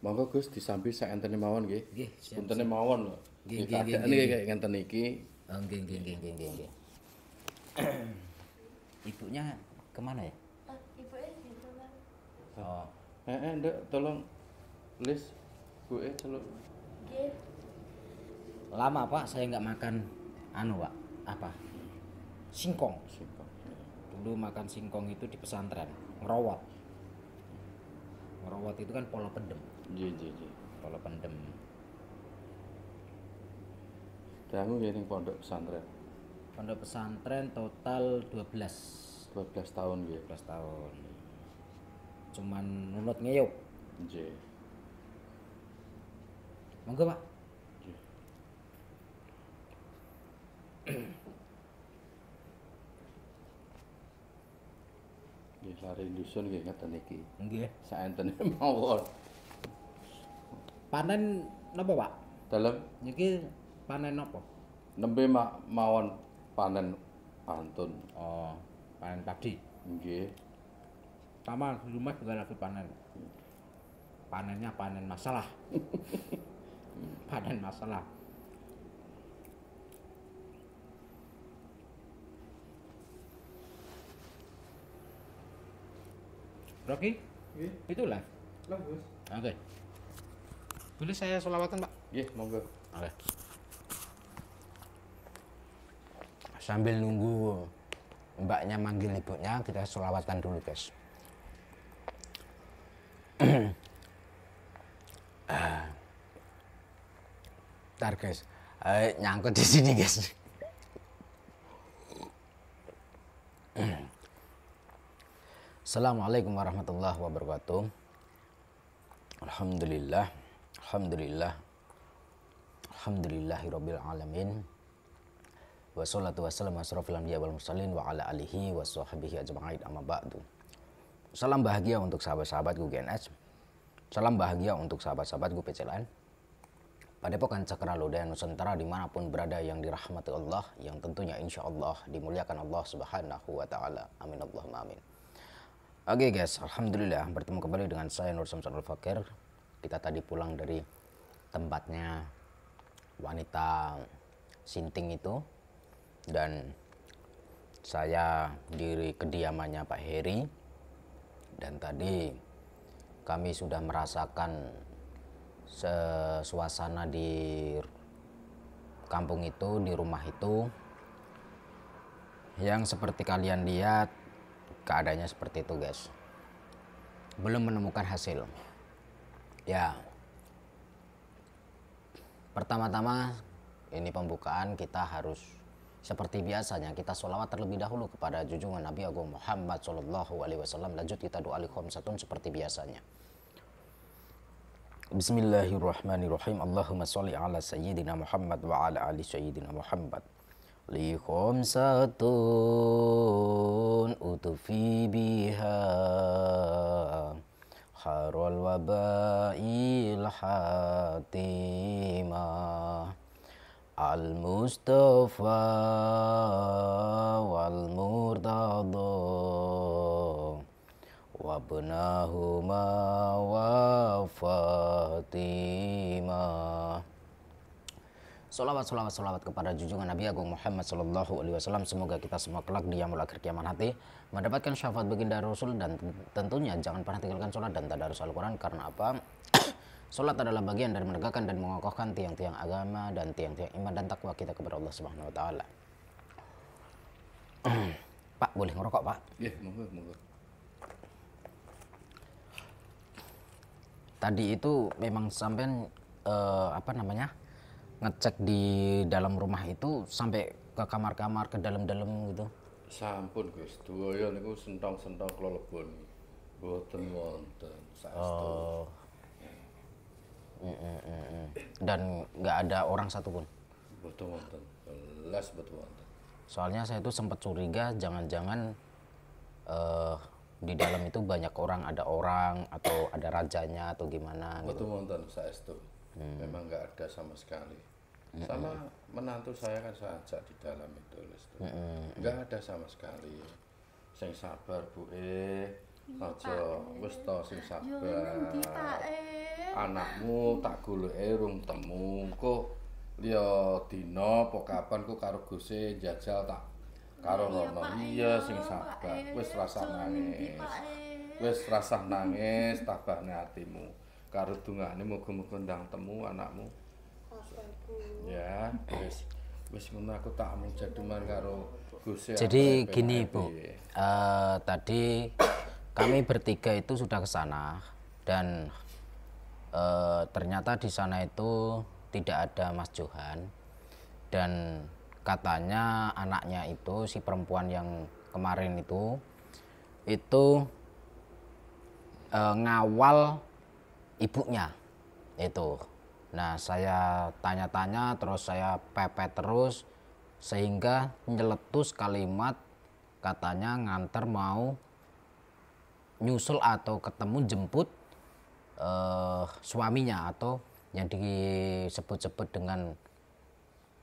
Monggo Gus disambi sak entene mawon nggih. Nggih, siap. Puntene mawon lho. Nggih, Nggih, nggih, keadaan nggih, iki nggih. kayak ngenten iki. Oh, nggih. Ibunya kemana ya? Ibunya gitu kan. Oh, Nduk, tolong Lis buke celuk. Nggih. lama Pak saya nggak makan Pak. Apa? Singkong. Singkong. Dulu makan singkong itu di pesantren, ngerowot. Ngerowot itu kan pola pendem. Nggih. Pola pendem. Dangu nggih ning pondok pesantren. Pondok pesantren total 12 12 tahun nggih. 12 tahun. Cuman nunut ngeyuk. Nggih. Monggo Pak. Nggih. Nggih lari dusun nggih ngeten iki. Nggih. Sak entene mawon. Panen napa Pak? Dalem Niki panen napa? nembe mawon panen pantun. Oh, panen padi. Nggih. Sama di rumah juga lagi panen. Panennya panen masalah. Panen masalah. Rocky, Nggih. itulah. Lah, Gus. Oke. Boleh saya selawatan, Pak? Nggih, monggo. Oke. Sambil nunggu mbaknya manggil ibunya, kita selawatan dulu, guys. Ntar, guys. Nyangkut di sini, guys. Assalamualaikum warahmatullahi wabarakatuh. Alhamdulillahirabbil alamin. Wassalatu wassalamu asrofil anbiya wal mursalin wa ala alihi washabbihi ajma'in, amma ba'du. Salam bahagia untuk sahabat-sahabatku GNS. Salam bahagia untuk sahabat-sahabatku PCLN. Padepokan Cakralodaya Nusantara dimanapun berada yang dirahmati Allah, yang tentunya insya Allah dimuliakan Allah Subhanahu wa Ta'ala. Amin Allahumma amin. Oke guys, alhamdulillah bertemu kembali dengan saya Nur Samsul Fakir. Kita tadi pulang dari tempatnya wanita Sinting itu, dan saya di kediamannya Pak Heri, dan tadi kami sudah merasakan suasana di kampung itu, di rumah itu, yang seperti kalian lihat keadaannya seperti itu guys. Belum menemukan hasil ya. Pertama-tama ini pembukaan, kita harus seperti biasanya kita sholawat terlebih dahulu kepada junjungan Nabi Agung Muhammad SAW. Lanjut kita doa liqomsatun seperti biasanya. Bismillahirrahmanirrahim. Allahumma sholli ala sayyidina Muhammad wa ala ali sayyidina Muhammad. Liqomsatun utufi biha harul wabail hatimah al-Mustafa wal Murtada wabnahuma wa Fatimah. Salawat kepada junjungan Nabi Agung Muhammad SAW. Semoga kita semua kelak di yaumul akhir kiamat hati mendapatkan syafaat baginda Rasul, dan tentunya jangan pernah tinggalkan sholat dan tadarus Al-Quran. Karena apa? Sholat adalah bagian dari menegakkan dan mengokohkan tiang-tiang agama dan tiang-tiang iman dan takwa kita kepada Allah Subhanahu wa Ta'ala. Pak, boleh ngerokok, Pak? Nggih, monggo. Tadi itu memang sampai ngecek di dalam rumah itu sampai ke kamar-kamar, ke dalam-dalam gitu. Sampun Gus, duwaya niku sentong-sentong klelebon. Mboten wonten saestu. Dan nggak ada orang satupun. Mboten wonten. Belas mboten wonten. Soalnya saya itu sempat curiga jangan-jangan di dalam itu banyak orang, ada orang atau ada rajanya atau gimana gitu. Mboten wonten saestu. Memang nggak ada sama sekali. Sama menantu saya kan saya ajak di dalam itu, nggak ada sama sekali. Sing sabar Bu, Aja wis to sing Yo ngendi sabar. Pak Anakmu tak goleki rung temu. Engko liya dina apa kapan ku karo Guse njajal tak karo rono. Iya sing sabar. Wis rasa nangis. Wis rasah nangis, tabahne atimu. Karo dungane muga-muga ndang temu anakmu. Ya, wis ngono aku tak mung jaduman karo Guse. Jadi gini Bu, tadi kami bertiga itu sudah ke sana dan ternyata di sana itu tidak ada Mas Johan dan katanya anaknya itu si perempuan yang kemarin itu ngawal ibunya itu. Nah saya tanya-tanya terus saya pepet terus sehingga nyeletus kalimat katanya nganter mau nyusul atau ketemu jemput suaminya atau yang disebut-sebut dengan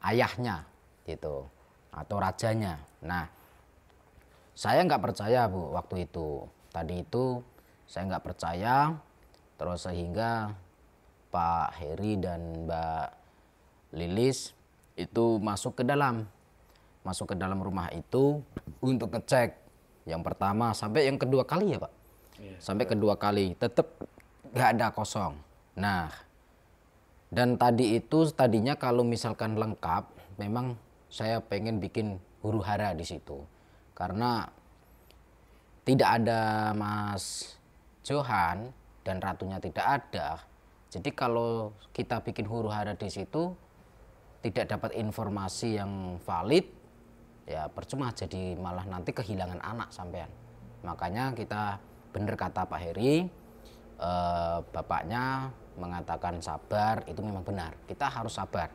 ayahnya gitu atau rajanya. Nah saya nggak percaya Bu waktu itu. Tadi itu saya nggak percaya terus sehingga Pak Heri dan Mbak Lilis itu masuk ke dalam rumah itu untuk ngecek yang pertama sampai yang kedua kali ya Pak. Sampai kedua kali tetap nggak ada kosong. Nah dan tadinya kalau misalkan lengkap memang saya pengen bikin huru hara di situ karena tidak ada Mas Johan dan ratunya tidak ada. Jadi kalau kita bikin huru hara di situ tidak dapat informasi yang valid ya percuma, jadi malah nanti kehilangan anak sampean. Makanya kita bener kata Pak Heri, bapaknya mengatakan sabar, itu memang benar. Kita harus sabar.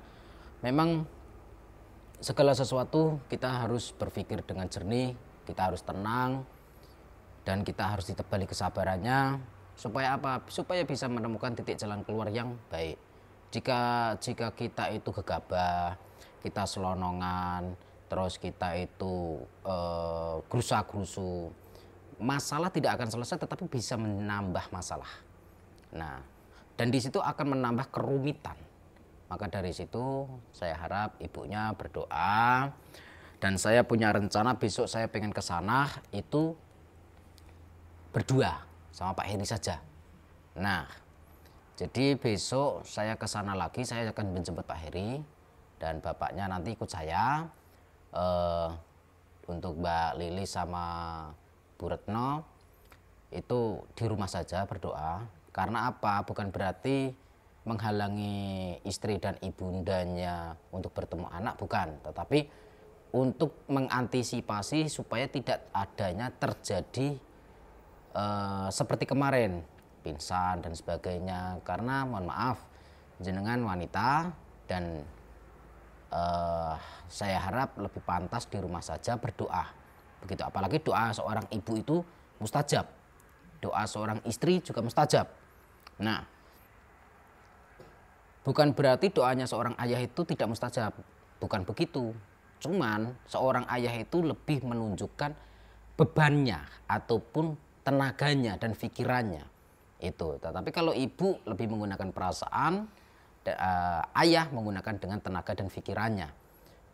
Memang segala sesuatu kita harus berpikir dengan jernih, kita harus tenang dan kita harus ditebali kesabarannya supaya apa? Supaya bisa menemukan titik jalan keluar yang baik. Jika kita itu gegabah, kita selonongan, terus kita itu gerusa-gerusu, masalah tidak akan selesai tetapi bisa menambah masalah. Nah, dan di situ akan menambah kerumitan. Maka dari situ saya harap ibunya berdoa dan saya punya rencana besok saya pengen ke sana itu berdua sama Pak Heri saja. Nah, jadi besok saya ke sana lagi, saya akan menjemput Pak Heri dan bapaknya nanti ikut saya. Untuk Mbak Lili sama Bu Retno itu di rumah saja berdoa. Karena apa? Bukan berarti menghalangi istri dan ibundanya untuk bertemu anak, bukan. Tetapi untuk mengantisipasi supaya tidak adanya terjadi seperti kemarin pingsan dan sebagainya. Karena mohon maaf jenengan wanita dan saya harap lebih pantas di rumah saja berdoa. Begitu, apalagi doa seorang ibu itu mustajab. Doa seorang istri juga mustajab. Nah, bukan berarti doanya seorang ayah itu tidak mustajab. Bukan begitu. Cuman seorang ayah itu lebih menunjukkan bebannya ataupun tenaganya dan pikirannya. Itu. Tetapi kalau ibu lebih menggunakan perasaan, ayah menggunakan dengan tenaga dan pikirannya.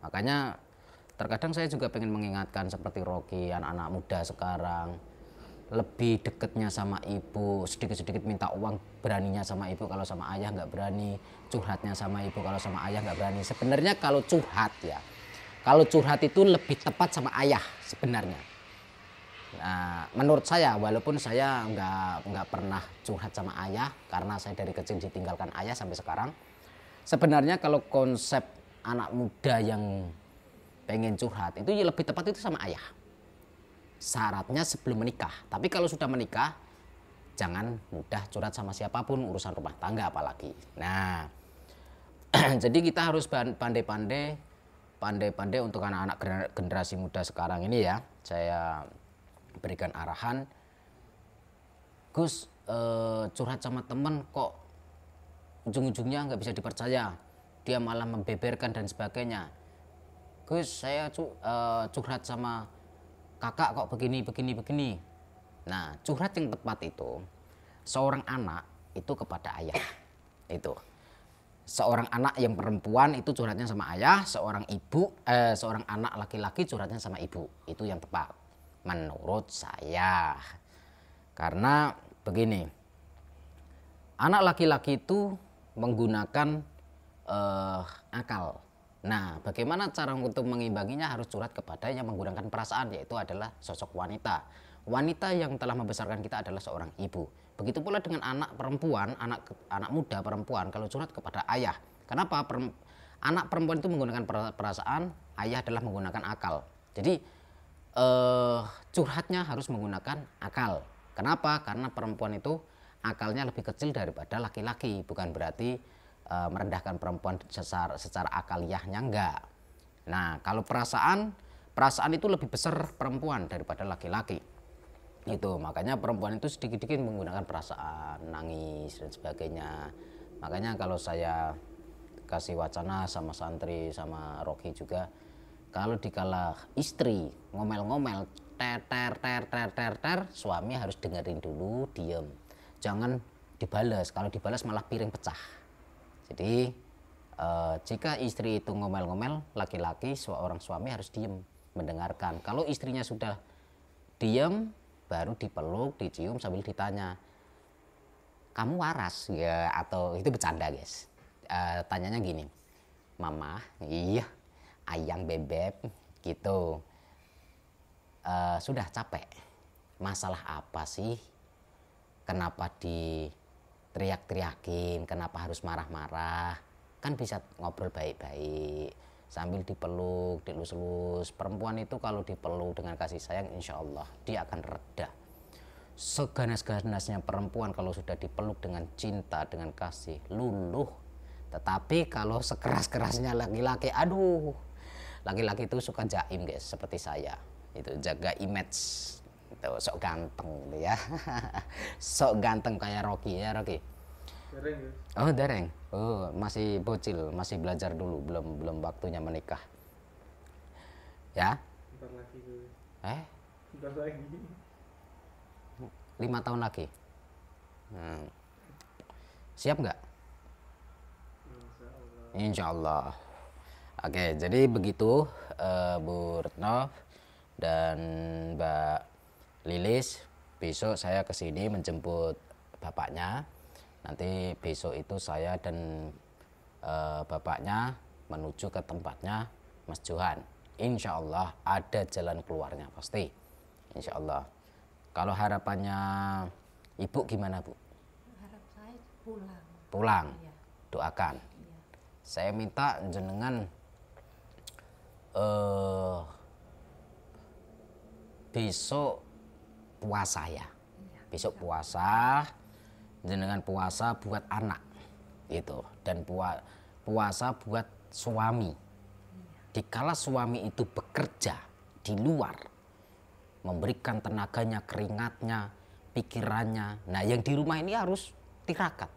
Makanya terkadang saya juga pengen mengingatkan seperti Rocky, anak-anak muda sekarang lebih dekatnya sama ibu, sedikit-sedikit minta uang beraninya sama ibu, kalau sama ayah nggak berani. Curhatnya sama ibu, kalau sama ayah nggak berani. Sebenarnya kalau curhat ya, kalau curhat itu lebih tepat sama ayah sebenarnya. Nah, menurut saya, walaupun saya nggak pernah curhat sama ayah karena saya dari kecil ditinggalkan ayah sampai sekarang. Sebenarnya kalau konsep anak muda yang pengen curhat itu ya lebih tepat itu sama ayah. Syaratnya sebelum menikah. Tapi kalau sudah menikah, jangan mudah curhat sama siapapun, urusan rumah tangga apalagi. Nah, jadi kita harus pandai-pandai untuk anak-anak generasi muda sekarang ini ya. Saya berikan arahan, Gus, curhat sama teman kok ujung-ujungnya nggak bisa dipercaya, dia malah membeberkan dan sebagainya. Gus, saya curhat sama kakak kok begini. Nah, curhat yang tepat itu seorang anak itu kepada ayah. Itu. Seorang anak yang perempuan itu curhatnya sama ayah, seorang anak laki-laki curhatnya sama ibu. Itu yang tepat menurut saya. Karena begini, anak laki-laki itu menggunakan akal. Nah, bagaimana cara untuk mengimbanginya? Harus curhat kepada yang menggunakan perasaan, yaitu adalah sosok wanita. Wanita yang telah membesarkan kita adalah seorang ibu. Begitu pula dengan anak perempuan, anak muda perempuan kalau curhat kepada ayah. Kenapa? Anak perempuan itu menggunakan perasaan, ayah adalah menggunakan akal. Jadi curhatnya harus menggunakan akal. Kenapa? Karena perempuan itu akalnya lebih kecil daripada laki-laki. Bukan berarti merendahkan perempuan secara akaliyahnya, enggak. Nah, kalau perasaan itu lebih besar perempuan daripada laki-laki. Itu makanya perempuan itu sedikit-sedikit menggunakan perasaan, nangis dan sebagainya. Makanya kalau saya kasih wacana sama santri sama Rocky juga, kalau dikala istri ngomel-ngomel ter, suami harus dengerin dulu, diem, jangan dibalas. Kalau dibalas malah piring pecah. Jadi jika istri itu ngomel-ngomel, laki-laki seorang suami harus diem mendengarkan. Kalau istrinya sudah diem, baru dipeluk, dicium sambil ditanya, kamu waras ya? Atau itu bercanda guys. Tanyanya gini, mama, iya, ayang bebek gitu. Sudah capek, masalah apa sih? Kenapa diteriak-teriakin? Kenapa harus marah-marah? Kan bisa ngobrol baik-baik sambil dipeluk, dilus-lus. Perempuan itu kalau dipeluk dengan kasih sayang, insya Allah dia akan reda. Seganas-ganasnya perempuan kalau sudah dipeluk dengan cinta, dengan kasih, luluh. Tetapi kalau sekeras-kerasnya laki-laki, aduh, laki-laki itu suka jaim guys, seperti saya. Itu jaga image, itu sok ganteng gitu ya. Sok ganteng kayak Rocky ya, Rocky. Dereng ya? Oh dereng, oh masih bocil, masih belajar dulu, belum waktunya menikah. Ya? Bentar lagi gue. Bentar lagi. 5 tahun lagi. Siap nggak? Insya Allah. Oke, jadi begitu Bu Retno dan Mbak Lilis. Besok saya kesini menjemput bapaknya. Nanti besok itu saya dan bapaknya menuju ke tempatnya Mas Johan. Insya Allah ada jalan keluarnya pasti. Insya Allah. Kalau harapannya Ibu gimana Bu? Harap saya pulang. Pulang. Iya. Doakan. Iya. Saya minta jenengan besok puasa ya. Besok puasa, jenengan puasa buat anak gitu, dan puasa buat suami. Dikala suami itu bekerja di luar, memberikan tenaganya, keringatnya, pikirannya. Nah, yang di rumah ini harus tirakat.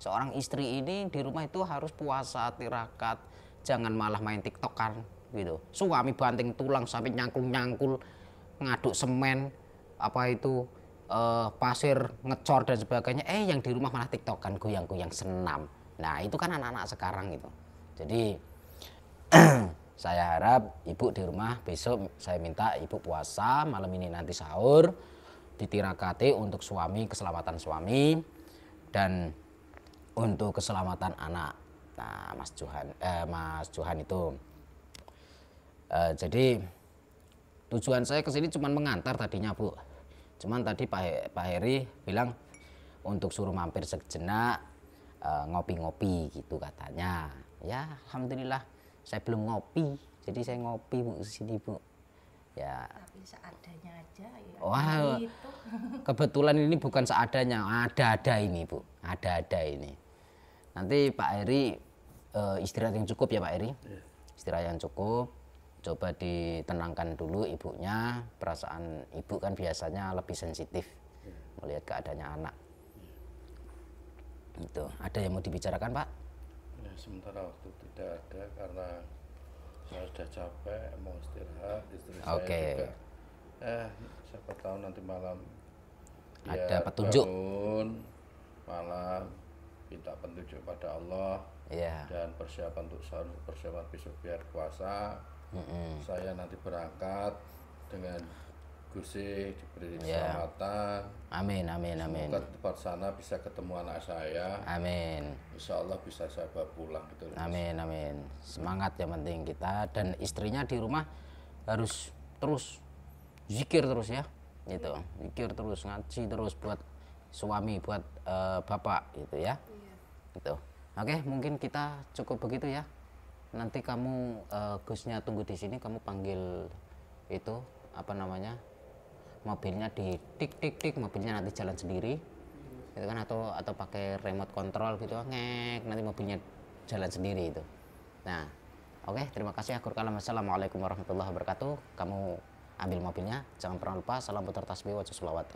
Seorang istri ini di rumah itu harus puasa, tirakat, jangan malah main tiktokan gitu. Suami banting tulang sampai nyangkul-nyangkul, ngaduk semen, apa itu pasir, ngecor dan sebagainya. Yang di rumah malah tiktokan, goyang-goyang senam. Nah, itu kan anak-anak sekarang gitu. Jadi saya harap Ibu di rumah besok, saya minta Ibu puasa, malam ini nanti sahur, ditirakati untuk suami, keselamatan suami, dan untuk keselamatan anak. Nah, Mas Johan itu. Jadi tujuan saya ke sini cuma mengantar tadinya Bu. Cuman tadi Pak Heri bilang untuk suruh mampir sejenak, ngopi-ngopi gitu katanya. Ya alhamdulillah saya belum ngopi, jadi saya ngopi Bu sini Bu. Ya. Tapi seadanya aja ya. Wah, Itu. kebetulan ini bukan seadanya, ada-ada ini Bu, ada-ada ini. Nanti Pak Heri istirahat yang cukup ya Pak Heri, istirahat yang cukup. Coba ditenangkan dulu ibunya, perasaan ibu kan biasanya lebih sensitif melihat keadaannya anak. Itu ada yang mau dibicarakan Pak? Ya, sementara waktu tidak ada karena saya sudah capek, mau istirahat, istri saya juga. Siapa tahu nanti malam ada petunjuk. Bangun malam minta petunjuk pada Allah. Iya. Dan persiapan untuk sahur, persiapan besok biar puasa. Saya nanti berangkat dengan Gusti diberi keselamatan. Amin, amin, amin. Semoga di tempat sana bisa ketemu anak saya. Amin. Insya Allah bisa saya bawa pulang gitu. Amin, amin. Semangat yang penting kita, dan istrinya di rumah harus terus zikir terus ya, gitu. Zikir terus, ngaji terus buat suami, buat bapak gitu ya. Gitu. Oke, mungkin kita cukup begitu ya. Nanti kamu Gusnya tunggu di sini, kamu panggil itu apa namanya, mobilnya di tik tik tik, mobilnya nanti jalan sendiri gitu kan, atau pakai remote control gitu, ngek, nanti mobilnya jalan sendiri itu. Nah, oke, terima kasih. Akhir kalam, assalamualaikum warahmatullahi wabarakatuh. Kamu ambil mobilnya, jangan pernah lupa salam putar tasbih wa sholawat.